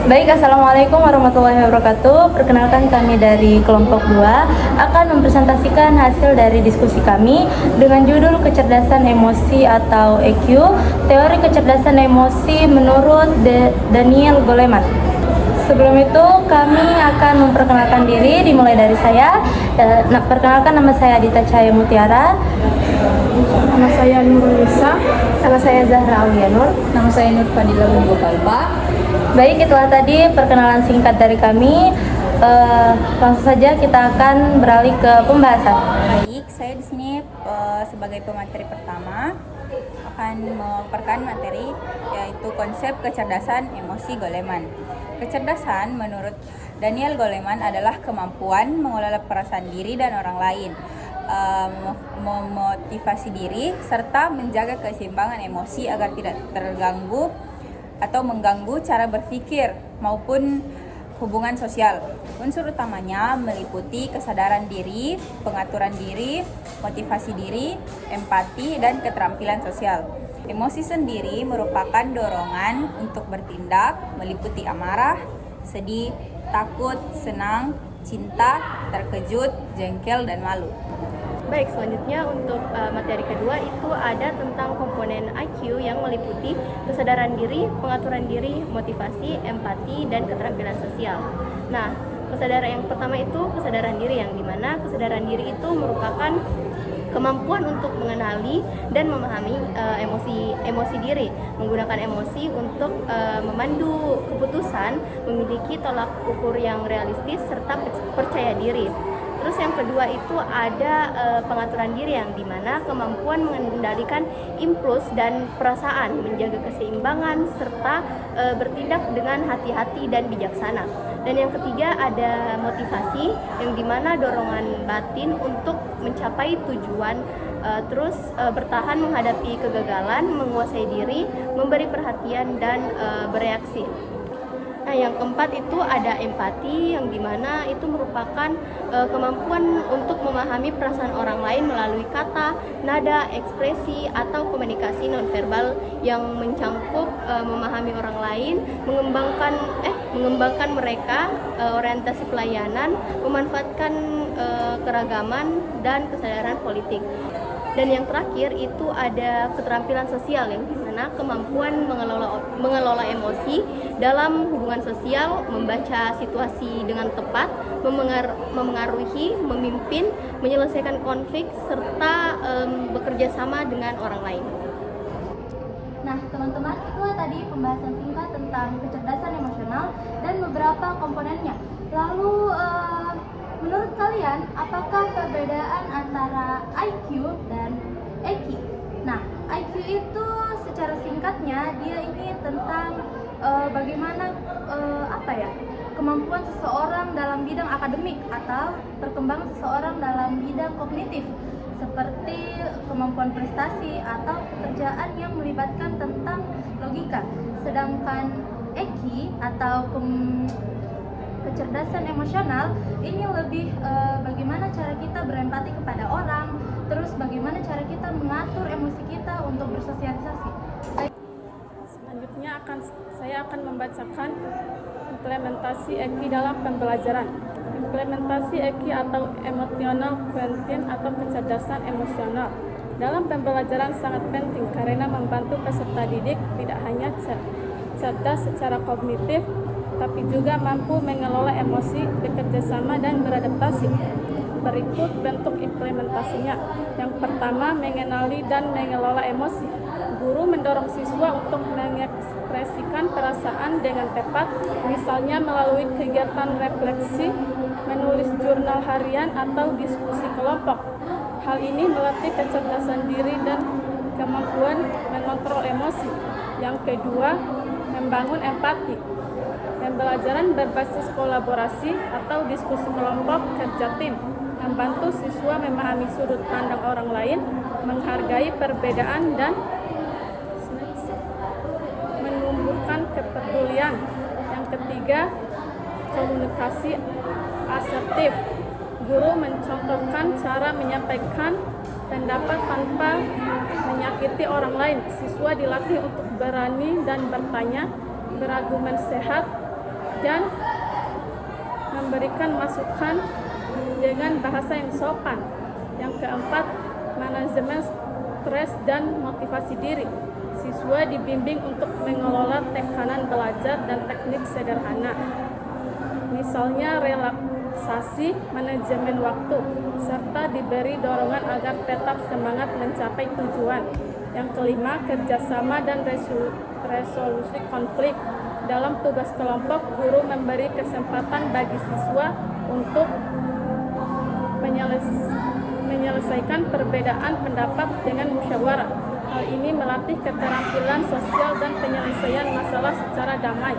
Baik, Assalamualaikum warahmatullahi wabarakatuh. Perkenalkan, kami dari kelompok 2 akan mempresentasikan hasil dari diskusi kami dengan judul Kecerdasan Emosi atau EQ, Teori Kecerdasan Emosi menurut Daniel Goleman. Sebelum itu, kami akan memperkenalkan diri, dimulai dari saya. Perkenalkan, nama saya Adita Cahaya Mutiara. Nama saya Nurul Nisa. Nama saya Zahra Aulianur. Nama saya Nur Fadila Kalpa. Baik, itulah tadi perkenalan singkat dari kami. Langsung saja kita akan beralih ke pembahasan. Baik, saya di sini sebagai pemateri pertama akan memaparkan materi yaitu konsep kecerdasan emosi Goleman. Kecerdasan menurut Daniel Goleman adalah kemampuan mengelola perasaan diri dan orang lain, memotivasi diri, serta menjaga keseimbangan emosi agar tidak terganggu atau mengganggu cara berpikir maupun hubungan sosial. Unsur utamanya meliputi kesadaran diri, pengaturan diri, motivasi diri, empati, dan keterampilan sosial. Emosi sendiri merupakan dorongan untuk bertindak, meliputi amarah, sedih, takut, senang, cinta, terkejut, jengkel, dan malu. Baik, selanjutnya untuk materi kedua itu ada tentang komponen IQ yang meliputi kesadaran diri, pengaturan diri, motivasi, empati, dan keterampilan sosial. Nah, kesadaran yang pertama itu kesadaran diri, yang dimana kesadaran diri itu merupakan kemampuan untuk mengenali dan memahami emosi diri, menggunakan emosi untuk memandu keputusan, memiliki tolak ukur yang realistis, serta percaya diri. Terus yang kedua itu ada pengaturan diri, yang dimana kemampuan mengendalikan impuls dan perasaan, menjaga keseimbangan, serta bertindak dengan hati-hati dan bijaksana. Dan yang ketiga ada motivasi, yang dimana dorongan batin untuk mencapai tujuan, terus bertahan menghadapi kegagalan, menguasai diri, memberi perhatian, dan bereaksi. Nah, yang keempat itu ada empati, yang dimana itu merupakan kemampuan untuk memahami perasaan orang lain melalui kata, nada, ekspresi, atau komunikasi nonverbal yang mencangkup memahami orang lain, mengembangkan mereka, orientasi pelayanan, memanfaatkan keragaman, dan kesadaran politik. Dan yang terakhir itu ada keterampilan sosial, yang dimana kemampuan mengelola emosi dalam hubungan sosial, membaca situasi dengan tepat, memengaruhi, memimpin, menyelesaikan konflik, serta bekerja sama dengan orang lain. Nah, teman-teman, itulah tadi pembahasan singkat tentang kecerdasan emosional dan beberapa komponennya. Lalu, menurut kalian, apakah perbedaan antara IQ dan EQ? Nah, IQ itu secara singkatnya dia ini tentang bagaimana kemampuan seseorang dalam bidang akademik atau perkembangan seseorang dalam bidang kognitif, seperti kemampuan prestasi atau pekerjaan yang melibatkan tentang logika. Sedangkan EQ atau kecerdasan emosional ini lebih bagaimana cara kita berempati kepada orang, terus bagaimana cara kita mengatur emosi kita untuk bersosialisasi. Selanjutnya saya akan membacakan implementasi EQ dalam pembelajaran. Implementasi EQ atau emotional quotient atau kecerdasan emosional dalam pembelajaran sangat penting karena membantu peserta didik tidak hanya cerdas secara kognitif, tapi juga mampu mengelola emosi, bekerja sama, dan beradaptasi. Berikut bentuk implementasinya. Yang pertama, mengenali dan mengelola emosi. Guru mendorong siswa untuk mengekspresikan perasaan dengan tepat, misalnya melalui kegiatan refleksi, menulis jurnal harian, atau diskusi kelompok. Hal ini melatih kecerdasan diri dan kemampuan mengontrol emosi. Yang kedua, membangun empati. Pembelajaran berbasis kolaborasi atau diskusi kelompok kerja tim membantu siswa memahami sudut pandang orang lain, menghargai perbedaan, dan menumbuhkan kepedulian. Yang ketiga, komunikasi asertif. Guru mencontohkan cara menyampaikan pendapat tanpa menyakiti orang lain. Siswa dilatih untuk berani dan bertanya, berargumen sehat, dan memberikan masukan dengan bahasa yang sopan. Yang keempat, manajemen stres dan motivasi diri. Siswa dibimbing untuk mengelola tekanan belajar dan teknik sederhana. Misalnya relaksasi, manajemen waktu, serta diberi dorongan agar tetap semangat mencapai tujuan. Yang kelima, kerjasama dan resolusi konflik. Dalam tugas kelompok, guru memberi kesempatan bagi siswa untuk menyelesaikan perbedaan pendapat dengan musyawarah. Hal ini melatih keterampilan sosial dan penyelesaian masalah secara damai.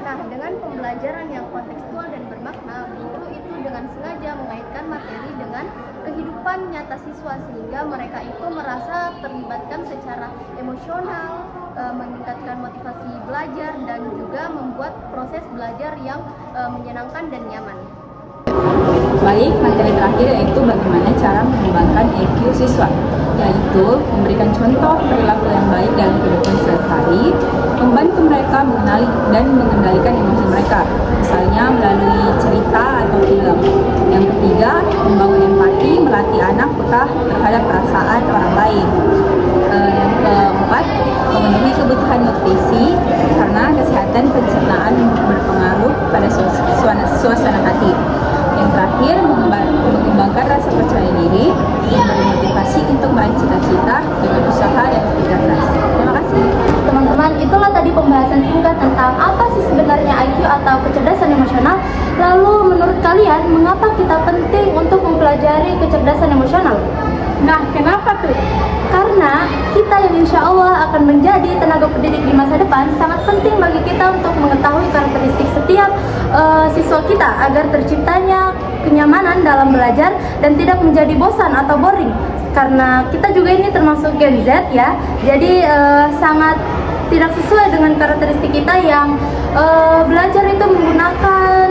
Nah, dengan pembelajaran yang kontekstual dan bermakna, guru itu dengan sengaja mengaitkan materi dengan kehidupan nyata siswa sehingga mereka itu merasa terlibatkan secara emosional, meningkatkan motivasi belajar dan juga membuat proses belajar yang menyenangkan dan nyaman. Baik, materi terakhir yaitu bagaimana cara mengembangkan EQ siswa, yaitu memberikan contoh perilaku yang baik dalam kehidupan sehari-hari, membantu mereka mengenali dan mengendalikan emosi mereka, misalnya melalui cerita atau film. Yang ketiga, membangun empati, melatih anak peka terhadap perasaan orang lain. Yang keempat, memenuhi kebutuhan nutrisi karena kesehatan pencernaan berpengaruh pada suasana hati. Yang terakhir, mengembangkan rasa percaya diri, memberi motivasi untuk meraih cita-cita dengan usaha dan kerja keras. Terima kasih. Teman-teman, itulah tadi pembahasan singkat tentang apa sih sebenarnya IQ atau kecerdasan emosional. Lalu menurut kalian, mengapa kita penting untuk mempelajari kecerdasan emosional? Nah, kenapa tuh? Karena kita yang insya Allah akan menjadi tenaga pendidik di masa depan, sangat penting bagi kita untuk mengetahui karakteristik setiap siswa kita agar terciptanya kenyamanan dalam belajar dan tidak menjadi bosan atau boring. Karena kita juga ini termasuk Gen Z ya, jadi sangat tidak sesuai dengan karakteristik kita yang belajar itu menggunakan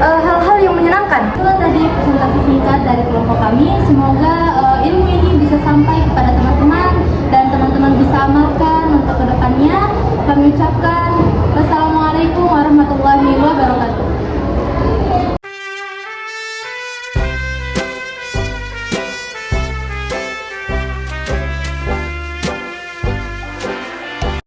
hal-hal yang menyenangkan. Itulah tadi presentasi singkat dari kelompok kami. Semoga ilmu ini bisa sampai kepada teman-teman dan teman-teman bisa amalkan untuk kedepannya. Kami ucapkan wassalamualaikum warahmatullahi wabarakatuh.